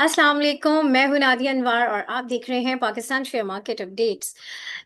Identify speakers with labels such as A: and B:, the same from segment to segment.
A: अस्सलाम वालेकुम। मैं हूं नादिया अनवर और आप देख रहे हैं पाकिस्तान शेयर मार्केट अपडेट्स।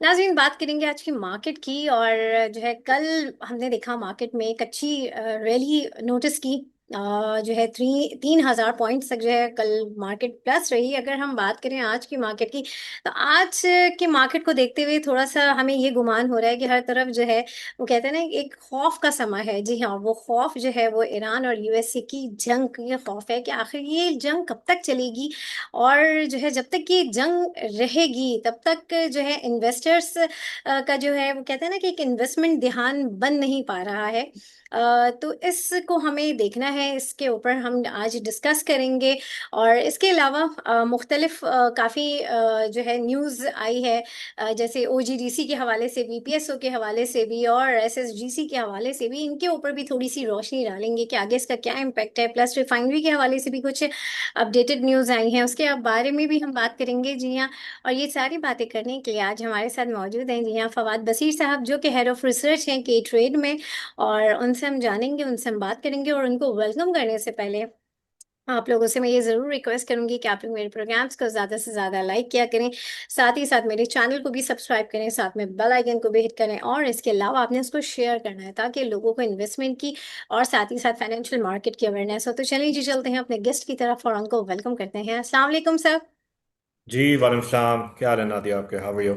A: नाज़रीन, बात करेंगे आज की मार्केट की। और जो है कल हमने देखा मार्केट में एक अच्छी रैली नोटिस की। जो है 3,000 पॉइंट्स तक जो है कल मार्केट प्लस रही। अगर हम बात करें आज की मार्केट की, तो आज के मार्केट को देखते हुए थोड़ा सा हमें ये गुमान हो रहा है कि हर तरफ जो है वो कहते हैं ना, एक खौफ का समय है। जी हाँ, वो खौफ जो है वो ईरान और यूएसए की जंग का ये खौफ है कि आखिर ये जंग कब तक चलेगी। और जो है जब तक ये जंग रहेगी तब तक जो है इन्वेस्टर्स का जो है वो कहते हैं ना कि एक इन्वेस्टमेंट ध्यान बन नहीं पा रहा है। तो इसको हमें देखना है, इसके ऊपर हम आज डिस्कस करेंगे। और इसके अलावा मुख्तलिफ काफ़ी जो है न्यूज़ आई है। जैसे ओजीडीसी के हवाले से भी, पीएसओ के हवाले से भी और एसएसजीसी के हवाले से भी, इनके ऊपर भी थोड़ी सी रोशनी डालेंगे कि आगे इसका क्या इम्पैक्ट है। प्लस रिफाइनरी के हवाले से भी कुछ अपडेटेड न्यूज़ आई हैं, उसके बारे में भी हम बात करेंगे। जी हाँ, और ये सारी बातें करने के लिए आज हमारे साथ मौजूद हैं जी हाँ फवाद बसीर साहब, जो कि हेड ऑफ रिसर्च हैं के ट्रेड में। और उनसे हम जानेंगे, उनसे हम बात करेंगे। और उनको वेलकम करने से पहले आप लोगों से मैं ये ज़रूर रिक्वेस्ट करूंगी कि आप लोग मेरे प्रोग्राम्स को ज़्यादा से ज़्यादा लाइक किया करें। साथ ही साथ मेरे चैनल को भी सब्सक्राइब करें, साथ में बेल आइकन को भी हिट करें। और इसके अलावा आपने उसको शेयर करना है ताकि लोगों को इन्वेस्टमेंट की और साथ ही साथ फाइनेंशियल मार्केट की अवेयरनेस हो। तो चलिए जी, चलते हैं अपने गेस्ट की तरफ और उनको वेलकम करते हैं। अस्सलाम वालेकुम सर।
B: जी वालेकुम सलाम। क्या हाल है नादिया आपके? How are you?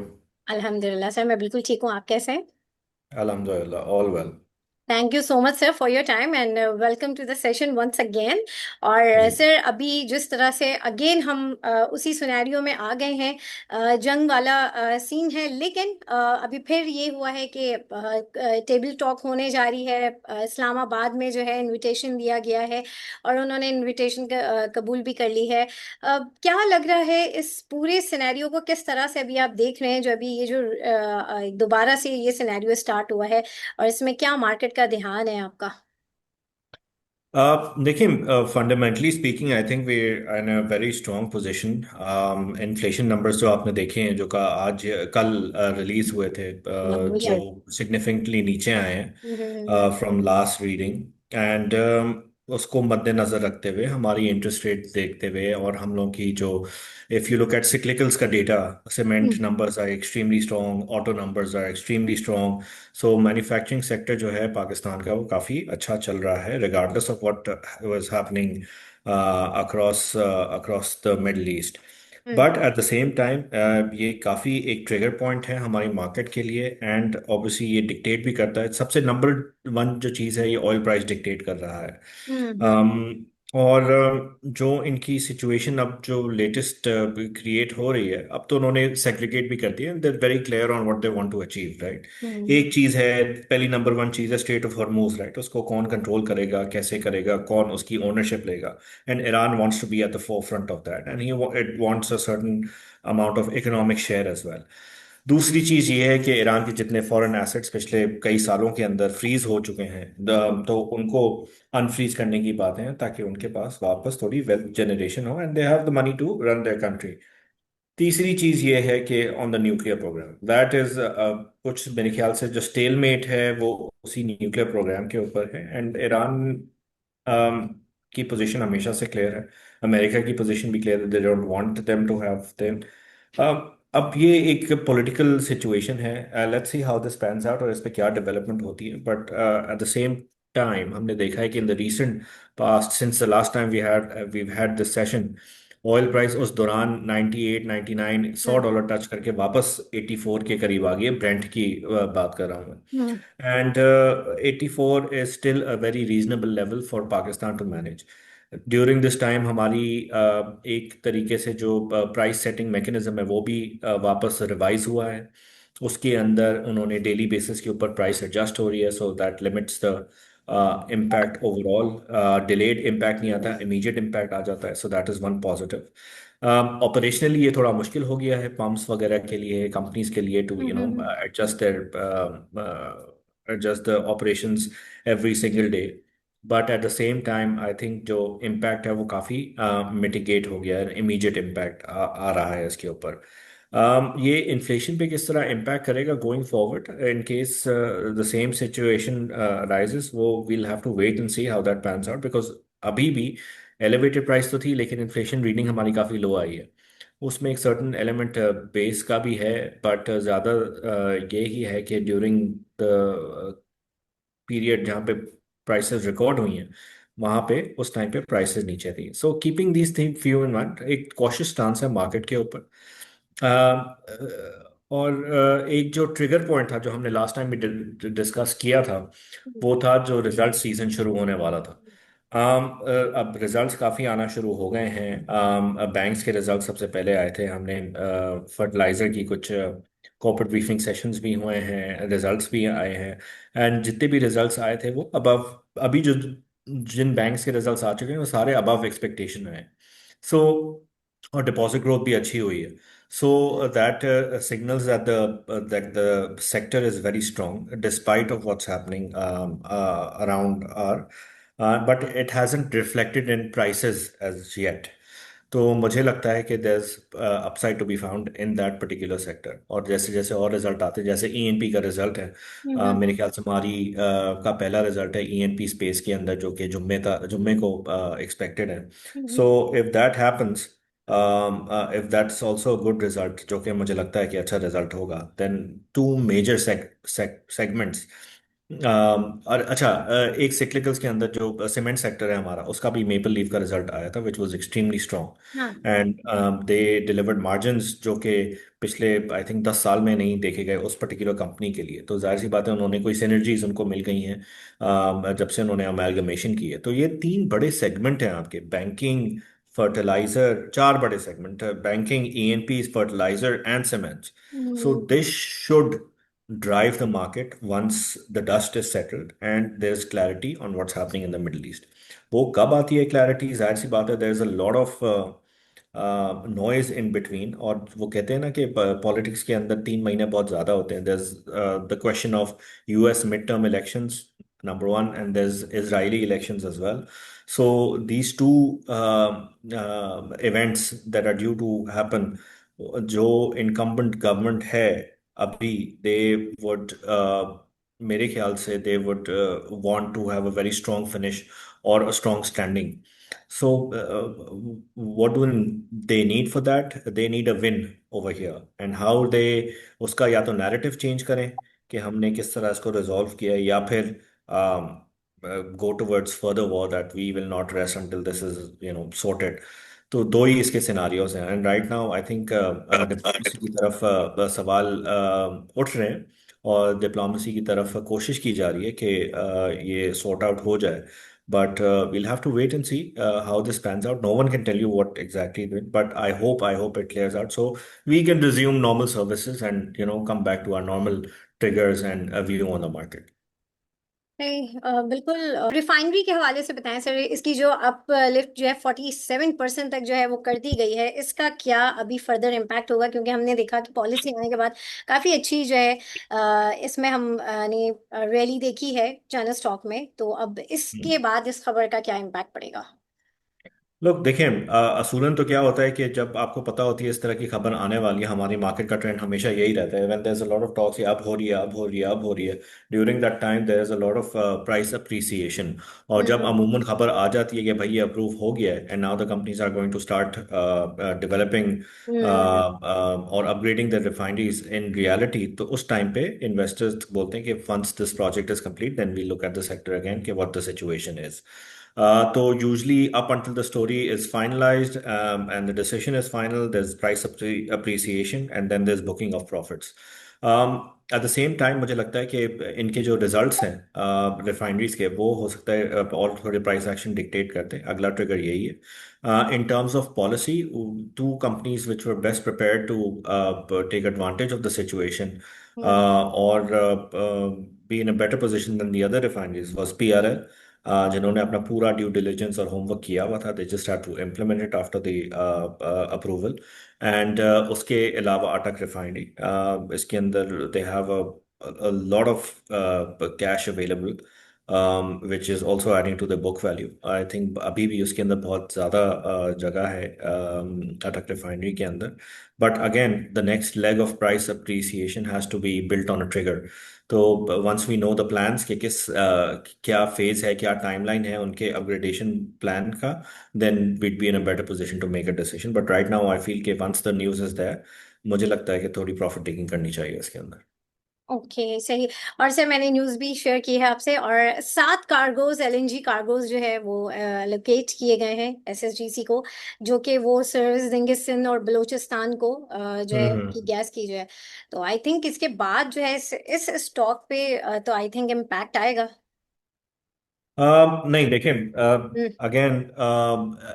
A: अल्हम्दुलिल्लाह सर, मैं बिल्कुल ठीक हूँ। आप कैसे हैं?
B: अल्हम्दुलिल्लाह, all well.
A: Thank you so much sir for your time and welcome to the session once again. और
B: जी।
A: सर, अभी जिस तरह से अगेन हम उसी सिनेरियो में आ गए हैं, जंग वाला सीन है। लेकिन अभी फिर ये हुआ है कि टेबल टॉक होने जा रही है। इस्लामाबाद में जो है इनविटेशन दिया गया है और उन्होंने इनविटेशन कबूल भी कर ली है। क्या लग रहा है इस पूरे सिनेरियो को, किस तरह से अभी आप देख रहे हैं जो अभी ये जो दोबारा से ये सिनेरियो स्टार्ट हुआ है, और इसमें क्या मार्केट का ध्यान है आपका?
B: आप देखिए, fundamentally speaking I think we in a very strong position. Inflation numbers जो आपने देखे हैं, जो का आज कल रिलीज हुए थे, जो
A: या
B: सिग्निफिकेंटली नीचे आए
A: हम्म।
B: हैं फ्रॉम लास्ट रीडिंग। एंड उसको मद्देनजर रखते हुए, हमारी इंटरेस्ट रेट देखते हुए, और हम लोग की जो, if you look at cyclicals का data, cement
A: hmm.
B: Numbers are extremely strong, auto numbers are extremely strong. So manufacturing sector जो है पाकिस्तान का, वो काफ़ी अच्छा चल रहा है regardless of what was happening across across the middle east.
A: Hmm.
B: But at the same time ये काफ़ी एक ट्रिगर पॉइंट है हमारी मार्केट के लिए। एंड ऑब्वियसली ये डिक्टेट भी करता है, सबसे नंबर वन जो चीज़ है, ये ऑयल प्राइस डिक्टेट कर रहा है।
A: हम्म।
B: um, और जो इनकी सिचुएशन अब जो लेटेस्ट क्रिएट हो रही है, अब तो उन्होंने सेग्रीगेट भी कर दिया। They very clear on what they want to achieve, right?
A: Hmm.
B: एक चीज है, पहली नंबर वन चीज है स्ट्रेट ऑफ हॉर्मूज, राइट? उसको कौन कंट्रोल करेगा, कैसे करेगा, कौन उसकी ओनरशिप लेगा? And Iran wants to be at the forefront of that, and he it wants a certain amount of economic share as well. दूसरी चीज ये है कि ईरान के जितने फॉरेन एसेट्स पिछले कई सालों के अंदर फ्रीज हो चुके हैं, तो उनको अनफ्रीज करने की बातें हैं, ताकि उनके पास वापस थोड़ी वेल्थ जनरेशन हो, and they have the money to run their country. तीसरी चीज ये है कि on the nuclear programme, that is कुछ मेरे ख्याल से जो स्टेलमेट है वो उसी न्यूक्लियर प्रोग्राम के ऊपर है। एंड ईरान की पोजीशन हमेशा से क्लियर है, अमेरिका की पोजीशन भी क्लियर है, they don't want them to have them. अब ये एक पॉलिटिकल सिचुएशन है, let's see how this pans out और इस पे क्या डेवलपमेंट होती है। But at the same time हमने देखा है कि in the recent past, since the last time we had this session, oil price उस दौरान 98 99
A: हम्म।
B: $100 टच करके वापस 84 के करीब आ गई है। ब्रेंट की बात कर रहा हूँ
A: हम्म।
B: मैं। And 84 is still a very reasonable level for Pakistan to manage. During this time हमारी एक तरीके से जो प्राइस सेटिंग मैकेनिज्म है, वो भी वापस रिवाइज हुआ है। उसके अंदर उन्होंने डेली बेसिस के ऊपर प्राइस एडजस्ट हो रही है, so that limits the impact overall. Delayed impact नहीं आता, इमीडिएट इम्पैक्ट आ जाता है, so that is one positive. Operationally ये थोड़ा मुश्किल हो गया है पम्प्स वगैरह के लिए, कंपनीज के लिए, to
A: hmm.
B: Adjust their adjust the operations every single day. But at the same time I think जो इम्पैक्ट है वो काफ़ी मिटिगेट हो गया है, इमीडिएट इम्पैक्ट आ रहा है इसके ऊपर। ये इन्फ्लेशन पे किस तरह इम्पैक्ट करेगा going forward in case the same situation arises, वो will have to wait and see how that pans out, because अभी भी एलिवेटेड प्राइस तो थी, लेकिन इन्फ्लेशन रीडिंग हमारी काफ़ी लो आई है। उसमें एक सर्टन एलिमेंट बेस का भी है, बट ज़्यादा ये ही है कि ड्यूरिंग द पीरियड जहाँ पे प्राइसेस रिकॉर्ड हुई हैं, वहाँ पे उस टाइम पे प्राइसेस नीचे थी। So keeping these thing few in mind, एक कॉशियस स्टांस है मार्केट के ऊपर। और एक जो ट्रिगर पॉइंट था जो हमने लास्ट टाइम भी डिस्कस किया था, वो था जो रिजल्ट सीजन शुरू होने वाला था। अब रिजल्ट्स काफ़ी आना शुरू हो गए हैं। बैंक्स के रिजल्ट सबसे पहले आए थे, हमने फर्टिलाइजर की कुछ कॉर्पोरेट ब्रीफिंग सेशंस भी हुए हैं, रिजल्ट्स भी आए हैं। एंड जितने भी रिजल्ट्स आए थे वो अबव, अभी जो जिन बैंक्स के रिजल्ट्स आ चुके हैं वो सारे अबव एक्सपेक्टेशन हैं। सो और डिपॉजिट ग्रोथ भी अच्छी हुई है। So that signals that the sector is very strong despite of what's happening around our, but it hasn't reflected in prices as yet. तो मुझे लगता है कि there's upside to be found in that particular sector। और जैसे जैसे और result आते हैं, जैसे ईएनपी का रिजल्ट है,
A: हम्म।
B: मेरे ख्याल से हमारी का पहला रिजल्ट है ईएनपी स्पेस के अंदर, जो कि जुम्मे को एक्सपेक्टेड है।
A: Hmm.
B: So if that happens, if that's also good result, जो कि मुझे लगता है कि अच्छा रिजल्ट होगा, देन टू मेजर सेगमेंट्स। और अच्छा, एक सिक्लिकल्स के अंदर जो सीमेंट सेक्टर है हमारा, उसका भी मेपल लीफ का रिजल्ट आया था, विच वाज एक्सट्रीमली
A: हाँ।
B: Strong. And they delivered margins जो कि पिछले आई थिंक 10 साल में नहीं देखे गए उस पर्टिकुलर कंपनी के लिए। तो जाहिर सी बात है, उन्होंने कोई सिनर्जीज उनको मिल गई हैं जब से उन्होंने अमेलगमेशन की है। तो ये तीन बड़े सेगमेंट हैं आपके, बैंकिंग, फर्टिलाइजर, चार बड़े सेगमेंट है, banking, ENP, fertiliser and cements. So
A: hmm.
B: This should drive the market once the dust is settled and there's clarity on what's happening in the Middle East। वो कब आती है clarity? जाहिर सी बात है, there's a lot of noise in between. और वो कहते हैं ना कि पॉलिटिक्स के अंदर 3 महीने बहुत ज़्यादा होते हैं। there's the question of US mid term elections number one, and there's Israeli elections as well। So these two events that are due to happen, जो incumbent government है अभी, they would मेरे ख्याल से they would want to have a very strong finish or a strong standing। So what do they need for that? They need a win over here, and how they उसका या तो narrative change करें कि हमने किस तरह इसको resolve किया है, या फिर go towards further war that we will not rest until this is sorted। तो दो ही इसके सिनारियोज हैं। And right now I think diplomacy की तरफ सवाल उठ रहे हैं, और डिप्लोमेसी की तरफ कोशिश की जा रही है कि ये सॉर्ट आउट हो जाए। But we'll have to wait and see how this pans out। No one can tell you what exactly it will, but I hope it clears out so we can resume normal services and come back to our normal triggers and a view on the market।
A: नहीं, बिल्कुल। Refinery के हवाले से बताएं sir, इसकी जो up lift जो है 47% तक जो है वो कर दी गई है, इसका क्या अभी फर्दर इम्पैक्ट होगा? क्योंकि हमने देखा कि पॉलिसी आने के बाद काफ़ी अच्छी जो है इसमें हम ने रैली देखी है चाइना स्टॉक में। तो अब इसके बाद इस खबर का क्या इम्पैक्ट पड़ेगा?
B: लोग देखें, असूलन तो क्या होता है कि जब आपको पता होती है इस तरह की खबर आने वाली है, हमारी मार्केट का ट्रेंड हमेशा यही रहता है। When there is a lot of talks, अब हो रही है, अब हो रही है, अब हो रही है, during that time there is a lot of price appreciation. और जब
A: हम्म।
B: अमूमन खबर आ जाती है कि भाई ये अप्रूव हो गया है and now the companies are going to start developing
A: hmm.
B: और upgrading the refineries in reality, तो उस टाइम पे इन्वेस्टर्स बोलते हैं कि once this project is complete then we look at the sector again कि what the situation is. So usually up until the story is finalized, and the decision is final, there's price appreciation and then there's booking of profits। At the same time मुझे लगता है कि इनके जो results हैं refineries के, वो हो सकता है और थोड़े प्राइस एक्शन डिक्टेट करते हैं। अगला ट्रिगर यही है। In terms of policy, two companies which were best prepared to take advantage of the situation और be in a better position than the other refineries was PRL, जिन्होंने अपना पूरा due diligence और होमवर्क किया हुआ था। They just had to implement it after the approval. And उसके अलावा अटक रिफाइनरी, इसके अंदर they have a lot of cash available which is also adding to the book value. I think अभी भी उसके अंदर बहुत ज़्यादा जगह है अटक रिफाइनरी के अंदर. But again, the next leg of price appreciation has to be built on a trigger. तो once we know the plans कि क्या फेज है, क्या टाइमलाइन है उनके अपग्रेडेशन प्लान का, then we'd be in a better position to make a decision. But right now I feel कि once the news is there, मुझे लगता है कि थोड़ी प्रॉफिट टेकिंग करनी चाहिए इसके अंदर.
A: ओके, सही। और सर मैंने न्यूज़ भी शेयर की है आपसे, और 7 कार्गोज, एलएनजी कार्गोज जो है वो लोकेट किए गए हैं एसएसजीसी को, जो कि वो सर्विस देंगे सिंध और बलूचिस्तान को, जो है
B: हम्म.
A: उनकी गैस की जो है। तो आई थिंक इसके बाद जो है इस स्टॉक पे तो आई थिंक इम्पैक्ट आएगा।
B: नहीं देखें,
A: हम्म।
B: अगेन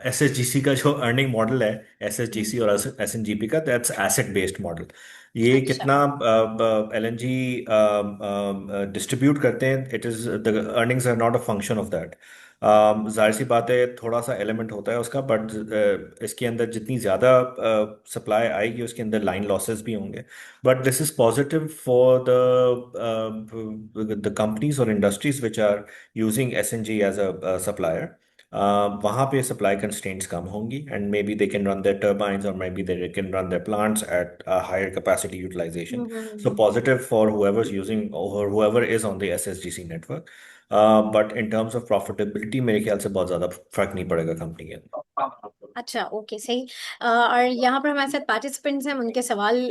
B: एसएसजीसी का जो अर्निंग मॉडल है,
A: हम्म।
B: एसएसजीसी और एसएनजीपी का, दैट्स एसेट बेस्ड मॉडल. ये
A: अच्छा।
B: कितना एलएनजी डिस्ट्रीब्यूट करते हैं, it is the earnings are not a function of that. जाहिर सी बात है थोड़ा सा एलिमेंट होता है उसका, बट इसके अंदर जितनी ज़्यादा सप्लाई आएगी उसके अंदर लाइन लॉसेस भी होंगे. But this is positive for the companies or industries which are using SNG as a supplier. वहाँ पे supply constraints कम होंगी, and maybe they can run their turbines, or maybe they can run their plants at a higher capacity utilization. So
A: hmm.
B: positive for whoever's using or whoever is on the SSGC network. But in terms of profitability मेरे ख्याल से बहुत ज़्यादा फर्क नहीं पड़ेगा company के अंदर.
A: अच्छा, ओके, सही। और यहाँ पर हमारे साथ पार्टिसिपेंट्स हैं, हम उनके सवाल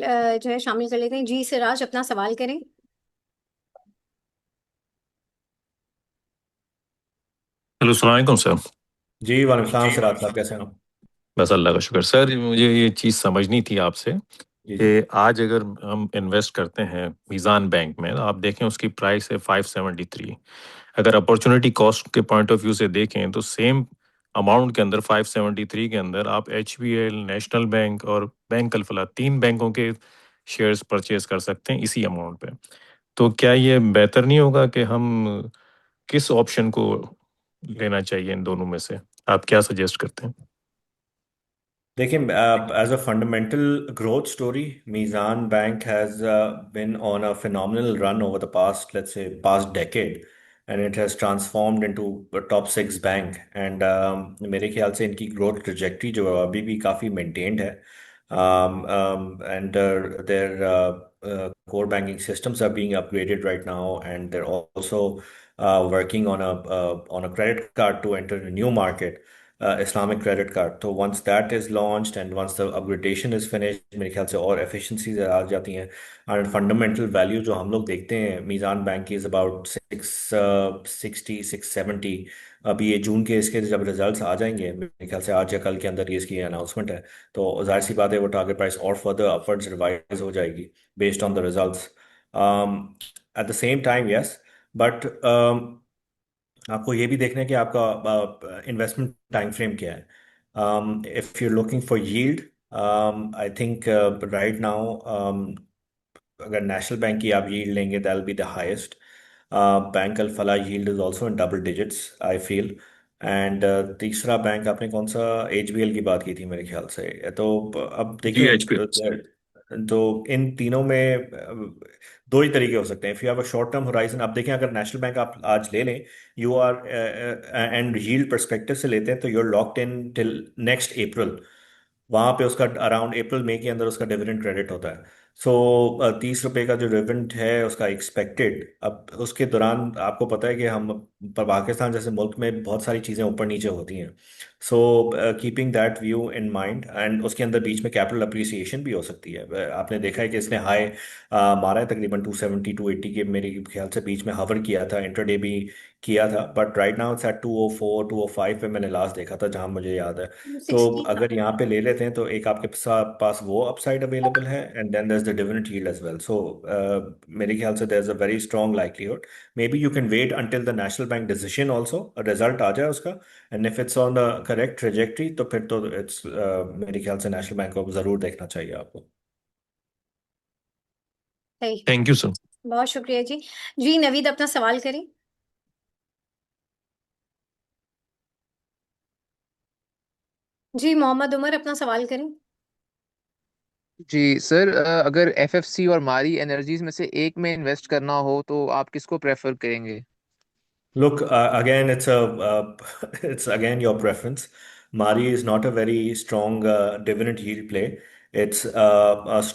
A: जो है शामिल कर लेते हैं। जी सिराज, अपना सवाल करें।
C: हेलो, सलाम अलैकुम सर।
B: जी वालेकुम सलाम
C: जी
B: सिराज साहब, कैसे हैं आप?
C: बस अल्लाह का शुक्र सर। मुझे ये चीज़ समझनी थी आपसे
B: जी जी.
C: कि आज अगर हम इन्वेस्ट करते हैं मीज़ान बैंक में, तो आप देखें उसकी प्राइस है 573। अगर अपॉर्चुनिटी कॉस्ट के पॉइंट ऑफ व्यू से देखें तो सेम अमाउंट के अंदर 573 के अंदर आप एचबीएल, नेशनल बैंक और बैंक अल-फलाह 3 बैंकों के शेयर्स परचेज कर सकते हैं इसी अमाउंट पे। तो क्या ये बेहतर नहीं होगा कि हम किस ऑप्शन को लेना चाहिए इन दोनों में से? आप क्या सजेस्ट करते हैं?
B: देखिए, as a fundamental growth story, Mizan Bank has been on a phenomenal run over the past, let's say, past decade, and it has transformed into a top six bank. And मेरे ख्याल से इनकी growth trajectory जो है अभी भी काफी maintained है. And their core banking systems are being upgraded right now, and they're also working on a credit card to enter a new market, Islamic credit card. So once that is launched and once the upgradation is finished, मेरे ख्याल से और efficiencies आ जाती हैं. और fundamental value जो हम लोग देखते हैं मीज़ान बैंक की is about 660 670. अभी ये जून के इसके जब रिजल्ट्स आ जाएंगे, मेरे ख्याल से आज या कल के अंदर ये इसकी अनाउंसमेंट है, तो जाहिर सी बात है वो टारगेट प्राइस और फर्दर अपवर्ड्स रिवाइज हो जाएगी based on the results. Eight the same time yes, but आपको ये भी देखना है कि आपका इन्वेस्टमेंट टाइम फ्रेम क्या है. If you looking for yield, I think right now अगर नेशनल बैंक की आप यील्ड लेंगे that will be the highest. Bank Alfalah yield is also in double digits I feel. And तीसरा bank आपने कौन सा, एचबीएल की बात की थी मेरे ख्याल से. तो अब
C: जी,
B: देखिए,
C: एचपी।
B: तो इन तीनों में दो ही तरीके हो सकते हैं. If you have a short term horizon, आप देखें अगर नेशनल बैंक आप आज ले लें, you are and yield perspective से लेते हैं तो you are locked in till next April. वहां पे उसका अराउंड अप्रैल मई के अंदर उसका डिविडेंड क्रेडिट होता है. सो 30 रुपए का जो डिविडेंड है उसका एक्सपेक्टेड, अब उसके दौरान आपको पता है कि हम पर पाकिस्तान जैसे मुल्क में बहुत सारी चीज़ें ऊपर नीचे होती हैं. So keeping that view in mind, and उसके अंदर बीच में कैपिटल अप्रिसिएशन भी हो सकती है. आपने देखा है कि इसने हाई मारा है तकरीबन 270 280 के मेरे ख्याल से बीच में हवर किया था, इंटरडे भी किया था. But right now it's at 204 205 पे मैंने लास्ट देखा था जहां मुझे याद है. तो
A: 60 था।
B: अगर यहाँ पे ले लेते हैं तो एक आपके पास वो अपसाइड अवेलेबल है, and then there is the dividend yield as well. So मेरे ख्याल से there is a very strong likelihood. Maybe you can wait until the national bank decision also, result आ जाए उसका, and if it's on the correct trajectory तो फिर तो it's मेरे ख्याल से नेशनल बैंक को जरूर देखना चाहिए आपको.
A: सही।
C: Thank you sir.
A: बहुत शुक्रिया जी। जी नवीद, अपना सवाल करें। जी मोहम्मद उमर, अपना सवाल करें।
D: जी सर, अगर एफएफसी और मारी एनर्जीज में से एक में इन्वेस्ट करना हो तो आप किसको प्रेफर करेंगे?
B: Look, again, it's again your preference. Mari is not a very strong dividend yield play. It's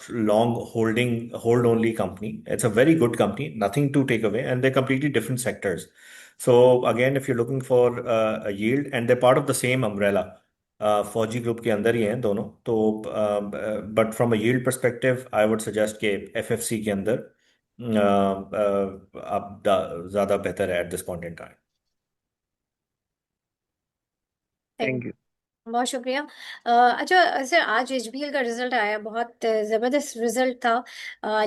B: long hold only company. It's a very good company, nothing to take away, and they're completely different sectors. So again, if you're looking for a yield, and they're part of the same umbrella, फौजी group के अंदर ही हैं दोनों, तो but from a yield perspective I would suggest कि FFC के अंदर आप ज़्यादा बेहतर है at this point in time.
A: Thank बहुत शुक्रिया। अच्छा सर, आज एचबीएल का रिजल्ट आया, बहुत ज़बरदस्त रिजल्ट था।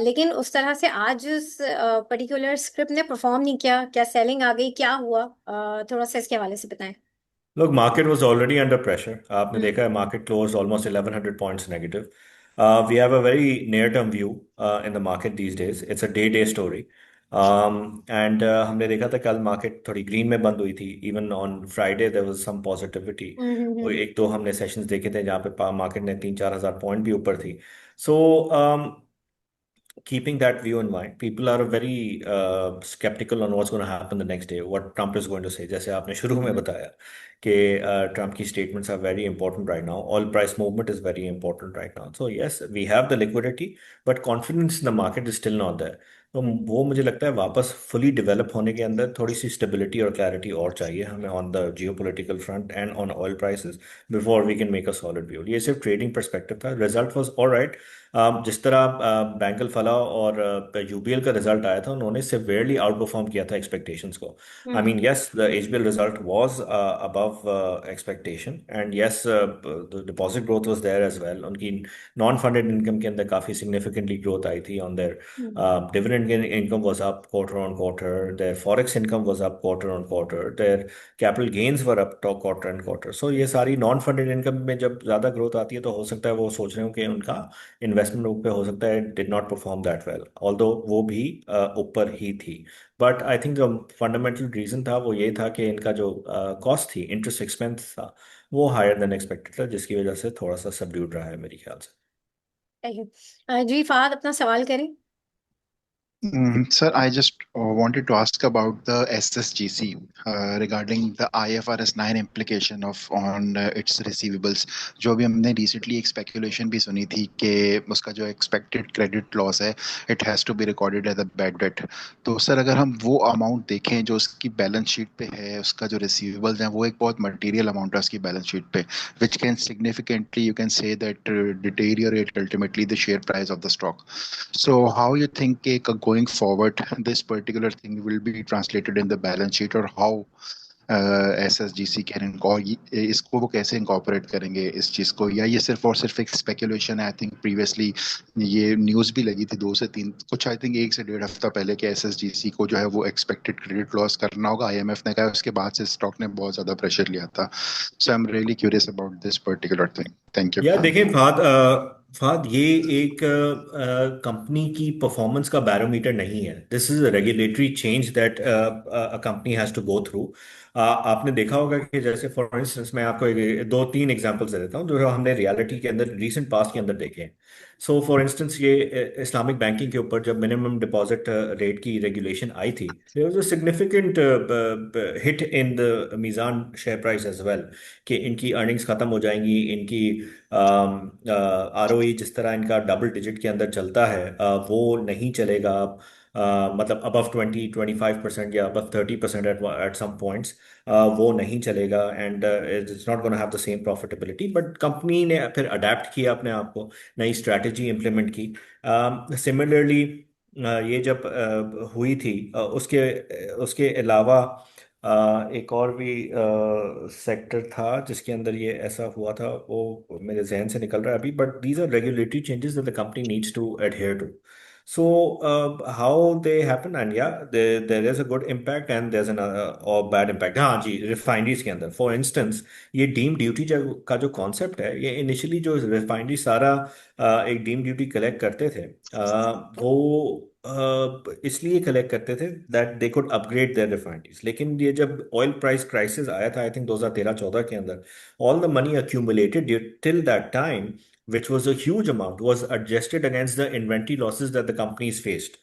A: लेकिन उस तरह से आज उस पर्टिकुलर स्क्रिप्ट ने परफॉर्म नहीं किया, क्या सेलिंग आ गई, क्या हुआ? थोड़ा सा इसके हवाले से बताएं।
B: Look, market was already under pressure. आपने
A: हम्म।
B: देखा है market closed almost 1100 points negative. We have a very near-term view in the market these days. It's a day-day story. And हमने देखा था कल market थोड़ी green में बंद हुई थी. Even on Friday there was some positivity. और एक दो हमने sessions देखे थे जहाँ पे market ने 3-4 हज़ार पॉइंट भी ऊपर थी. So keeping that view in mind, people are very skeptical on what's going to happen the next day, what Trump is going to say. जैसे आपने शुरू में
A: हम्म।
B: बताया कि Trump की statements are very important right now. Oil price movement is very important right now. So yes, we have the liquidity, but confidence in the market is still not there. तो वो मुझे लगता है वापस फुली डेवलप होने के अंदर थोड़ी सी स्टेबिलिटी और क्लैरिटी और चाहिए हमें on the geopolitical front and on oil prices before we can make a solid view. ये सिर्फ ट्रेडिंग परस्पेक्टिव था, रिजल्ट वाज ऑलराइट। जिस तरह बैंक फला और यूबीएल का रिजल्ट आया था, उन्होंने सिवियरली आउट परफॉर्म किया था एक्सपेक्टेशंस को। I mean yes, the HBL result was above expectation, and yes the deposit growth was there as well. उनकी नॉन फंडेड इनकम के अंदर काफ़ी सिग्निफिकेंटली ग्रोथ आई थी on their dividend income was up quarter on quarter, their forex income was up quarter on quarter, their capital gains were up to quarter on quarter. So ये सारी non funded income में जब ज़्यादा growth आती है तो हो सकता है वो सोच रहे हो कि उनका इन्वेस्टमेंट पे हो सकता है did not perform that well, although वो भी ऊपर ही थी। बट आई थिंक जो फंडामेंटल रीजन था वो ये था कि इनका जो कॉस्ट थी, इंटरेस्ट एक्सपेंस था, वो हायर देन एक्सपेक्टेड था, जिसकी वजह से थोड़ा सा सबड्यूड रहा है मेरे ख्याल से।
A: थैंक यू जी। फाहद, अपना सवाल करें।
D: Sir, I just wanted to ask about the SSGC regarding the IFRS 9 implication of on its receivables. जो भी हमने recently एक speculation भी सुनी थी कि उसका जो expected credit loss है, it has to be recorded as a bad debt. तो सर अगर हम वो amount देखें जो उसकी balance sheet पे है, उसका जो receivables हैं, वो एक बहुत material amount है उसकी balance sheet पे, which can significantly, you can say that deteriorate ultimately the share price of the stock. So how you think going forward this particular thing will be translated in the balance sheet, or how SSGC can इसको वो कैसे incorporate करेंगे इस चीज को, या ये सिर्फ और सिर्फ एक स्पेकुलेशन है? आई थिंक प्रीवियसली ये न्यूज भी लगी थी 2 से 3 कुछ, आई थिंक 1 से 1.5 हफ्ता पहले कि एसएसजीसी को जो है वो एक्सपेक्टेड क्रेडिट लॉस करना होगा, आईएमएफ ने कहा। उसके बाद से स्टॉक ने बहुत ज्यादा प्रेशर लिया था। So I am really curious about this particular thing. Thank you.
B: यार देखिए फाद, फाद ये एक कंपनी की परफॉर्मेंस का बैरोमीटर नहीं है। This is a regulatory change that a company has to go through. आपने देखा होगा कि जैसे फॉर इंस्टेंस मैं आपको दो तीन एग्जांपल्स दे देता हूँ जो हमने रियलिटी के अंदर रिसेंट पास्ट के अंदर देखे हैं। सो फॉर इंस्टेंस ये इस्लामिक बैंकिंग के ऊपर जब मिनिमम डिपॉजिट रेट की रेगुलेशन आई थी, there was a significant hit in the Meezan share price as well, कि इनकी अर्निंग्स खत्म हो जाएंगी, इनकी आरओई जिस तरह इनका डबल डिजिट के अंदर चलता है वो नहीं चलेगा। मतलब अबव 20-25% या अबव 30% एट सम पॉइंट्स वो नहीं चलेगा, and it's not gonna have the same profitability. But company ने फिर अडेप्ट किया अपने आप को, नई स्ट्रैटेजी इंप्लीमेंट की। सिमिलरली ये जब हुई थी उसके उसके अलावा एक और भी सेक्टर था जिसके अंदर ये ऐसा हुआ था, वो मेरे जहन से निकल रहा है अभी, but these are regulatory changes that the company needs to adhere to. So how they happen, and या there is a good impact and there is an और बैड इम्पैक्ट। हाँ जी, रिफाइनरीज के अंदर फॉर इंस्टेंस ये deem duty का जो concept है, ये इनिशियली जो रिफाइनरी सारा एक डीम ड्यूटी कलेक्ट करते थे, वो इसलिए कलेक्ट करते थे that they could upgrade their refineries. लेकिन ये जब ऑयल प्राइस क्राइसिस आया था आई थिंक 2013-14 के अंदर, all the money accumulated till that time, which was a huge amount, was adjusted against the inventory losses that the companies faced.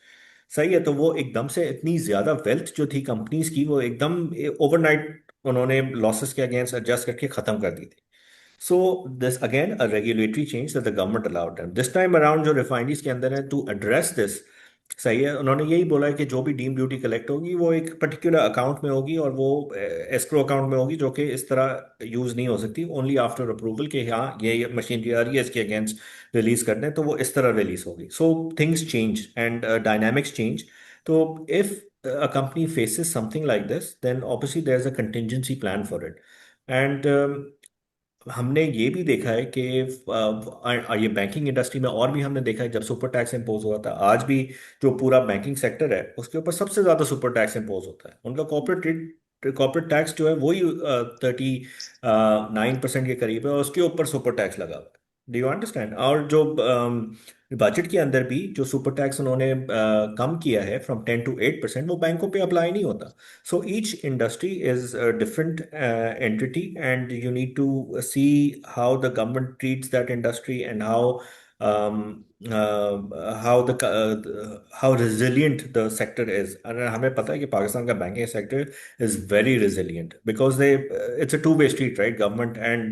B: सही है, तो वो एकदम से इतनी ज्यादा वेल्थ जो थी कंपनीज की, वो एकदम ओवरनाइट उन्होंने लॉसेस के अगेंस्ट एडजस्ट करके खत्म कर दी थी। So this again a regulatory change that the government allowed them. This time around जो refineries के अंदर है to address this, सही है, उन्होंने यही बोला है कि जो भी डीम ड्यूटी कलेक्ट होगी वो एक पर्टिकुलर अकाउंट में होगी, और वो एस्क्रो अकाउंट में होगी, जो कि इस तरह यूज नहीं हो सकती, ओनली आफ्टर अप्रूवल के हाँ ये मशीनरी आ रही है इसके अगेंस्ट रिलीज करने हैं, तो वो इस तरह रिलीज होगी। So things change and dynamics change. तो if a company faces something like this, then obviously there's a contingency plan for it. And हमने ये भी देखा है कि ये बैंकिंग इंडस्ट्री में और भी हमने देखा है, जब सुपर टैक्स इम्पोज हुआ था, आज भी जो पूरा बैंकिंग सेक्टर है उसके ऊपर सबसे ज्यादा सुपर टैक्स इम्पोज होता है। उनका कॉर्पोरेट टैक्स जो है वही 39% के करीब है, और उसके ऊपर सुपर टैक्स लगा हुआ है। Do you understand? और जो बजट के अंदर भी जो सुपर टैक्स उन्होंने कम किया है फ्रॉम 10 to 8%, वो बैंकों पे अप्लाई नहीं होता। So each industry is a different entity, and you need to see how the government treats that industry, and how resilient the sector is. And हमें पता है कि पाकिस्तान का banking sector is very resilient because it's a two-way street, right? Government and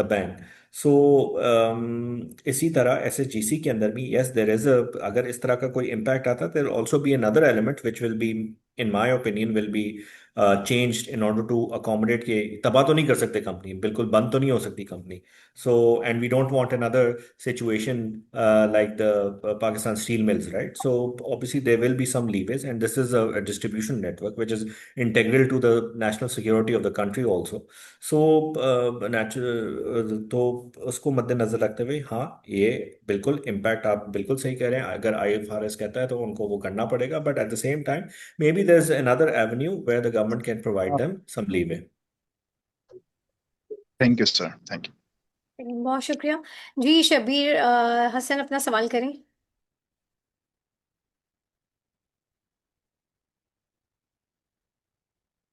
B: the bank. सो इसी तरह SHGC के अंदर भी यस देयर इज अ, अगर इस तरह का कोई इम्पैक्ट आता है, there also be another element which will be, in my opinion, will be changed in order to accommodate. के तबाह तो नहीं कर सकते कंपनी, बिल्कुल बंद तो नहीं हो सकती कंपनी। So and we don't want another situation like the Pakistan steel mills, right? So obviously there will be some leeways, and this is a distribution network which is integral to the national security of the country also. सो तो उसको मद्देनजर रखते हुए हाँ, ये बिल्कुल impact, आप बिल्कुल सही कह रहे हैं, अगर आईएफआरएस कहता है तो उनको वो करना पड़ेगा, but at the same time maybe there is another avenue where the government can provide them some leeway.
D: Thank you sir, thank you.
A: बहुत शुक्रिया। जी शबीर हसन अपना सवाल करें।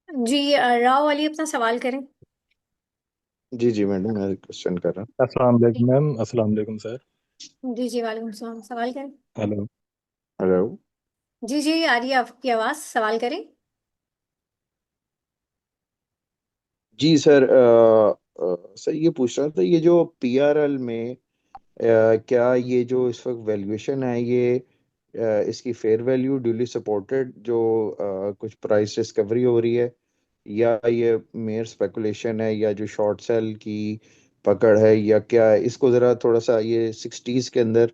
A: जी राव अली अपना सवाल करें।
E: जी जी मैडम, मैं क्वेश्चन कर रहा
F: अस्सलाम वालेकुम मैम। अस्सलाम वालेकुम सर।
A: जी जी वालेकुम सलाम, सवाल करें।
F: हेलो।
E: हूँ। हेलो।
A: जी जी आ रही है आपकी आवाज़, सवाल करें।
E: जी सर, सर ये पूछ रहा था, ये जो पीआरएल में क्या ये जो इस वक्त वैल्यूएशन है, ये इसकी फेयर वैल्यू ड्यूली सपोर्टेड जो कुछ प्राइस डिस्कवरी हो रही है, या ये मेयर स्पेकुलेशन है, या जो शॉर्ट सेल की पकड़ है, या क्या? इसको ज़रा थोड़ा सा ये 60s के अंदर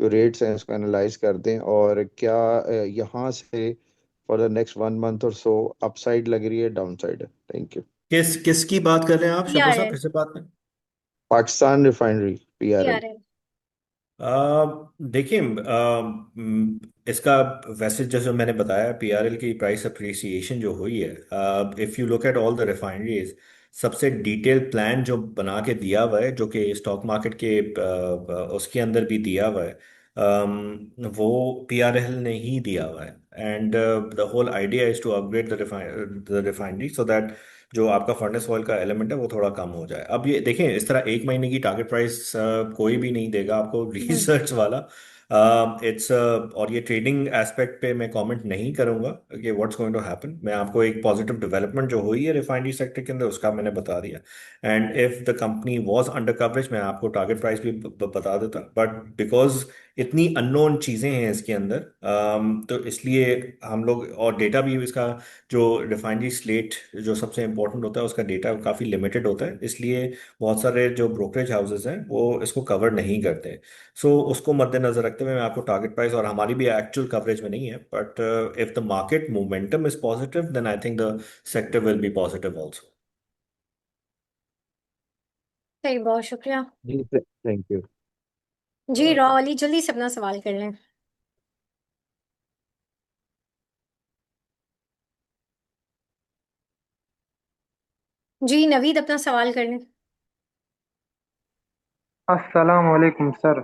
E: जो रेट्स हैं उसको एनालाइज कर दें, और क्या यहाँ से फॉर द नेक्स्ट 1 मंथ और सो अपसाइड लग रही है, डाउन साइड है? Thank you.
B: किसकी बात कर रहे हैं आप
A: पी
B: शब्बा
A: आर
B: साहब,
A: एल।
B: फिर से बात करें।
E: Pakistan refinery,
A: P
E: PRL.
A: R L.
B: देखिए, इसका वैसे जैसे मैंने बताया, पीआरएल की प्राइस अप्रिसिएशन जो हुई है, if you look at all the refineries, सबसे डिटेल प्लान जो बना के दिया हुआ है, जो कि स्टॉक मार्केट के उसके अंदर भी दिया हुआ है, वो पीआरएल ने ही दिया हुआ है। And the whole idea is to upgrade the refinery so that जो आपका फर्नेस ऑयल का एलिमेंट है वो थोड़ा कम हो जाए। अब ये देखें, इस तरह एक महीने की टारगेट प्राइस कोई भी नहीं देगा आपको, रिसर्च वाला। इट्स और ये ट्रेडिंग एस्पेक्ट पे मैं कमेंट नहीं करूंगा कि व्हाट्स गोइंग टू हैपन। मैं आपको एक पॉजिटिव डेवलपमेंट जो हुई है रिफाइनरी सेक्टर के अंदर उसका मैंने बता दिया। And if the company was under coverage, मैं आपको टारगेट प्राइस भी बता देता, बट बिकॉज इतनी अननोन चीजें हैं इसके अंदर, तो इसलिए हम लोग, और डेटा भी इसका जो रिफाइनरी स्लेट जो सबसे इंपॉर्टेंट होता है उसका डेटा काफ़ी लिमिटेड होता है, इसलिए बहुत सारे जो ब्रोकरेज हाउसेज हैं वो इसको कवर नहीं करते। सो उसको मद्देनजर रखते हुए मैं आपको टारगेट प्राइस, और हमारी भी एक्चुअल कवरेज में नहीं है, but if the market momentum is positive then I think the sector will be positive also.
A: सही, बहुत शुक्रिया।
E: जी थैंक यू।
A: जी राव अली जल्दी से अपना सवाल कर लें। जी नवीद अपना सवाल कर लें।
G: अस्सलाम वालेकुम सर।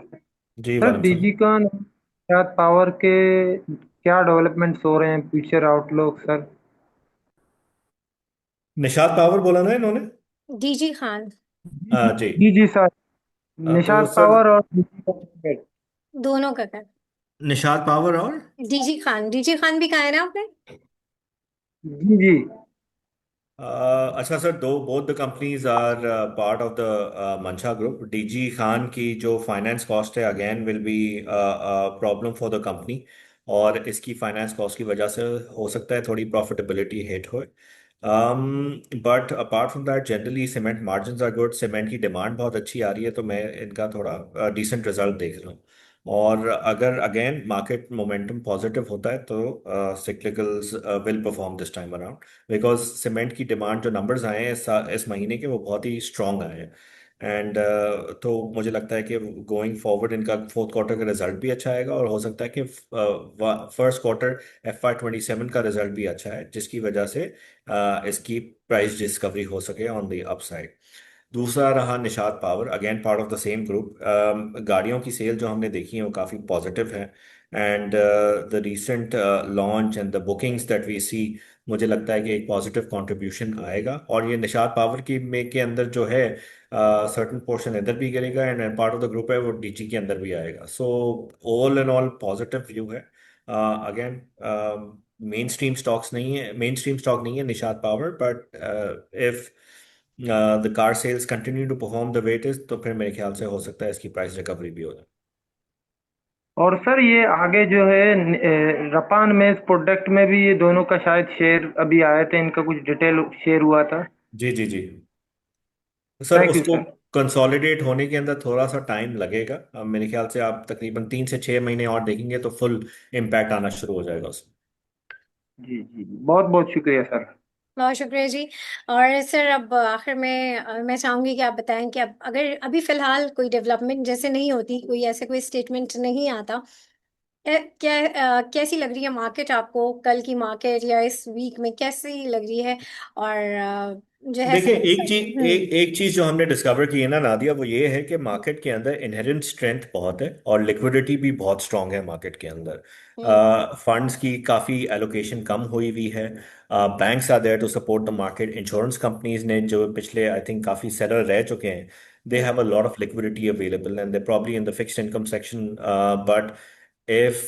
B: जी
G: सर
B: वालेकुम सलाम।
G: डिजिकॉन निषाद पावर के क्या डेवलपमेंट्स हो रहे हैं, future outlook sir?
B: Nishat power बोला ना इन्होंने?
A: डीजी खान।
B: जी।
G: जी जी सर।
B: तो
G: निषाद
B: सर,
G: पावर और डिजिकॉन लिमिटेड।
A: दोनों का कर।
B: निषाद पावर और
A: डीजी खान भी कहा है ना आपने?
G: जी जी।
B: अच्छा सर, दो both the companies are part of the Mansha group. DG Khan की जो फाइनेंस कॉस्ट है again will be problem for the company, और इसकी फाइनेंस कॉस्ट की वजह से हो सकता है थोड़ी प्रॉफिटेबिलिटी हिट हो। But apart from that generally cement margins are good, cement की डिमांड बहुत अच्छी आ रही है, तो मैं इनका थोड़ा डिसेंट रिजल्ट देख रहा हूँ। और अगर अगेन मार्केट मोमेंटम पॉजिटिव होता है तो cyclicals will perform this time around, because cement की डिमांड जो नंबर्स आए हैं इस महीने के वो बहुत ही स्ट्रांग आए हैं। एंड तो मुझे लगता है कि गोइंग फॉरवर्ड इनका फोर्थ क्वार्टर का रिजल्ट भी अच्छा आएगा, और हो सकता है कि फर्स्ट क्वार्टर FY 27 का रिजल्ट भी अच्छा है, जिसकी वजह से इसकी प्राइस डिस्कवरी हो सके ऑन द अपसाइड। दूसरा रहा Nishad power, again part of the same group. गाड़ियों की सेल जो हमने देखी है वो काफ़ी पॉजिटिव है, and the recent launch and the bookings that we see, मुझे लगता है कि एक पॉजिटिव कंट्रीब्यूशन आएगा। और ये निषाद पावर की में के अंदर जो है सर्टन पोर्शन इधर भी गिरेगा, and part of the group है वो डीजी के अंदर भी आएगा। So all and all positive view है। अगेन मेन स्ट्रीम स्टॉक्स नहीं है, मेन स्ट्रीम स्टॉक नहीं है Nishat power, but if the car sales continue to perform the way it is, तो फिर मेरे ख्याल से हो सकता है इसकी प्राइस रिकवरी भी हो जाए।
G: और सर ये आगे जो है रपान में इस प्रोडक्ट में भी ये दोनों का शायद शेयर अभी आया था, इनका कुछ डिटेल शेयर हुआ था।
B: जी जी जी। सर
G: थैंक यू
B: उसको
G: सर।
B: कंसोलिडेट होने के अंदर थोड़ा सा टाइम लगेगा। अब मेरे ख्याल से आप तकरीबन 3 से 6 महीने और देखेंगे तो फुल इम्पैक्ट आना शुरू हो जाएगा उसमें।
G: जी जी जी, बहुत बहुत शुक्रिया सर।
A: बहुत शुक्रिया जी। और सर अब आखिर में मैं चाहूंगी कि आप बताएं कि अब अगर अभी फिलहाल कोई डेवलपमेंट जैसे नहीं होती, कोई ऐसे कोई स्टेटमेंट नहीं आता, कैसी लग रही है मार्केट आपको? कल की मार्केट या इस वीक में कैसी लग रही है? और जो है
B: देखिए,
A: सब
B: एक चीज जो हमने डिस्कवर की है ना नादिया, वो ये है कि मार्केट के अंदर इनहेरेंट स्ट्रेंथ बहुत है और लिक्विडिटी भी बहुत स्ट्रांग है मार्केट के अंदर।
A: हम्म
B: फंड्स की काफी एलोकेशन कम हुई हुई है। Banks are there to support the market. Insurance companies ने जो पिछले आई थिंक काफी सेलर रह चुके हैं, they
A: hmm
B: have a lot of liquidity available and they probably in the fixed income section. But if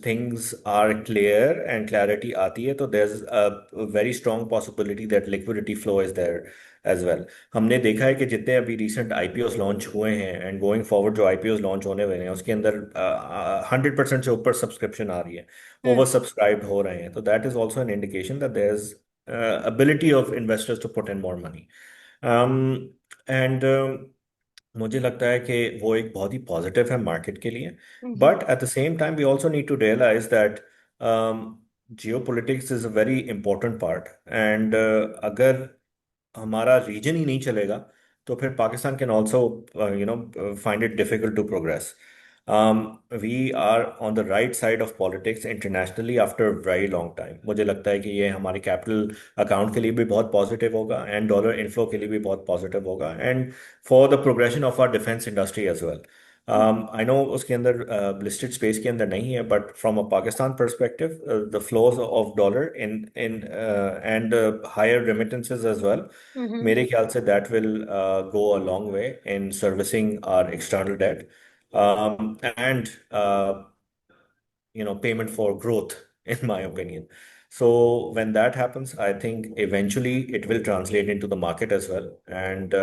B: things are clear and clarity आती है तो there's a very strong possibility that liquidity flow is there as well। हमने देखा है कि जितने अभी recent IPOs launch हुए हैं एंड गोइंग फॉरवर्ड जो IPOs लॉन्च होने वाले हैं उसके अंदर 100% से ऊपर सब्सक्रिप्शन आ रही है, ओवर
A: हम्म
B: सब्सक्राइब्ड हो रहे हैं, तो that is also an indication that there is ability of investors to put in more money। And मुझे लगता है कि वो एक बहुत ही पॉजिटिव है मार्केट के लिए।
A: Hmm
B: but at the same time we also need to realise that geopolitics is a very important part, and अगर हमारा रीजन ही नहीं चलेगा तो फिर Pakistan can also find it difficult to progress. We are on the right side of politics internationally after very long time. मुझे लगता है कि ये हमारे कैपिटल अकाउंट के लिए भी बहुत पॉजिटिव होगा, एंड डॉलर इनफ्लो के लिए भी बहुत पॉजिटिव होगा, and for the progression of our defence industry as well. I know उसके अंदर लिस्टेड स्पेस के अंदर नहीं है, but from a Pakistan perspective the flows of dollar in in and higher remittances as well,
A: hmm
B: मेरे ख्याल से that will go a long way in servicing our external debt and payment for growth in my opinion। So when that happens, I think eventually it will translate into the market as well, and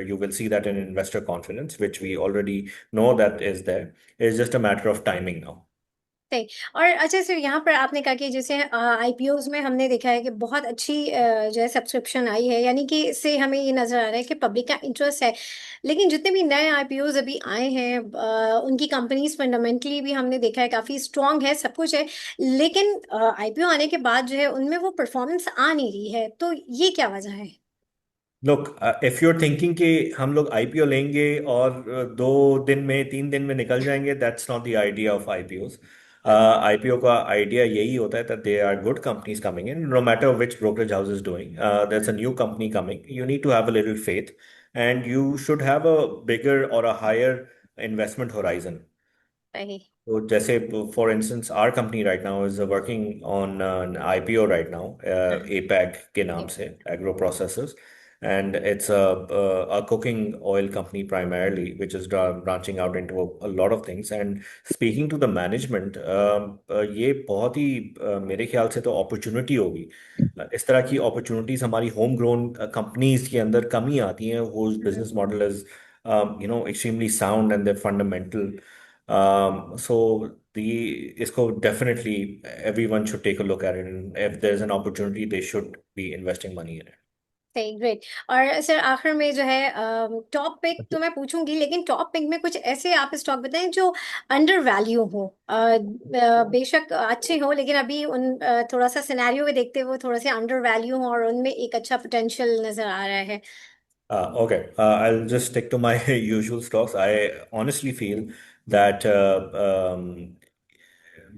B: you will see that in investor confidence, which we already know that is there। It's just a matter of timing now।
A: सही। और अच्छा sir, यहाँ पर आपने कहा कि जैसे IPOs में हमने देखा है कि बहुत अच्छी जो है सब्सक्रिप्शन आई है, यानी कि इससे हमें ये नजर आ रहा है कि पब्लिक का इंटरेस्ट है। लेकिन जितने भी नए आईपीओज अभी आए हैं, उनकी कंपनीज फंडामेंटली भी हमने देखा है काफी स्ट्रांग है, सब कुछ है। लेकिन आईपीओ आने के बाद जो है उनमें वो परफॉर्मेंस आ नहीं रही है, तो ये क्या वजह है?
B: Look, if you are thinking कि हम लोग आईपीओ लेंगे और 2 दिन में 3 दिन में निकल जाएंगे, that's not the idea of IPOs. IPO का आइडिया यही होता है that they are good companies coming in, no matter which brokerage house is doing, there's a new company coming, you need to have a little faith and you should have a bigger or a higher investment horizon।
A: सही।
B: तो जैसे for instance our company right now is working on an IPO right now, एपैग के नाम से, agro processors. and it's a cooking oil company primarily, which is branching out into a lot of things. And speaking to the management, ये बहुत ही मेरे ख्याल से तो अपॉर्चुनिटी होगी। इस तरह की अपॉर्चुनिटीज हमारी होम ग्रोन कंपनीज के अंदर कम ही आती हैं, whose business model is extremely sound and they're fundamental. So the इसको definitely everyone should take a look at it, and if there's an opportunity, they should be investing money in it.
A: सही, great. और sir आखिर में जो है top pick तो मैं पूछूंगी, लेकिन टॉप पिक में कुछ ऐसे आप स्टॉक बताएं जो अंडर वैल्यू हो, बेशक अच्छे हो लेकिन अभी उन थोड़ा सा सिनेरियो में देखते हुए थोड़ा सा अंडर वैल्यू हो और उनमें एक अच्छा पोटेंशियल नजर आ रहा है।
B: Okay, I'll just stick to my usual stocks. I honestly feel that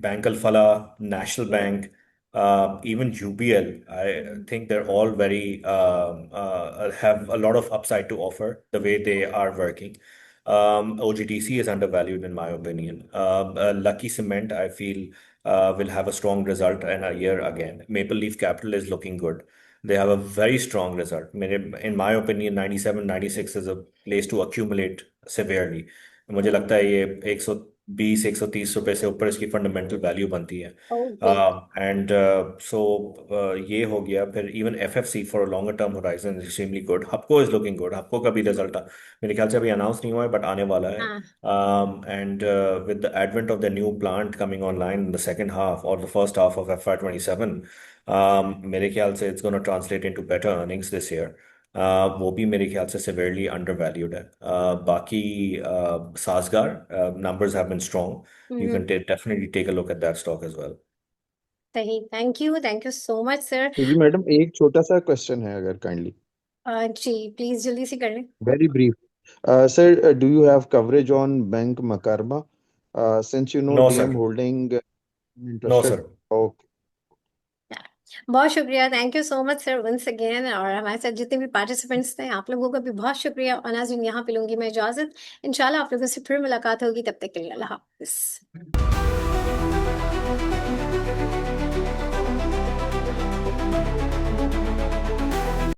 B: Bank Al Falah, National Bank, even UBL, I think they're all very have a lot of upside to offer the way they are working. OGTC is undervalued in my opinion. Lucky Cement, I feel, will have a strong result in a year again. Maple Leaf Capital is looking good. They have a very strong result. In my opinion, 97, 96 is a place to accumulate severely. मुझे लगता है ये 120 130 रुपए से ऊपर इसकी fundamental value बनती है।
A: ओके।
B: एंड सो ये हो गया। फिर even FFC for longer term horizon is extremely good. Hubco is looking good. Hubco का भी रिजल्ट मेरे ख्याल से अभी अनाउंस नहीं हुआ है, बट आने वाला है।
A: हाँ।
B: And with the advent of the new plant coming online in the second half or the first half of FY27, मेरे ख्याल से it's going to translate into better earnings this year. वो भी मेरे ख्याल से severely undervalued है। बाकी साजगार numbers have been strong. You can definitely take a look at that stock as well.
A: सही, thank you so much sir.
E: जी madam, एक छोटा सा क्वेश्चन है अगर काइंडली।
A: जी प्लीज जल्दी से कर लें।
E: Very brief. Sir, do you have coverage on bank Makramah? Since you know
B: No,
E: DM
B: sir.
E: Holding
B: No,
E: interested.
B: sir.
E: Okay.
A: बहुत शुक्रिया, thank you so much sir once again. और हमारे साथ जितने भी पार्टिसिपेंट्स थे आप लोगों का भी बहुत शुक्रिया। और नाज़रीन यहाँ पे लूंगी मैं इजाजत, इंशाल्लाह आप लोगों से फिर मुलाकात होगी, तब तक के लिए अल्लाह हाफिज।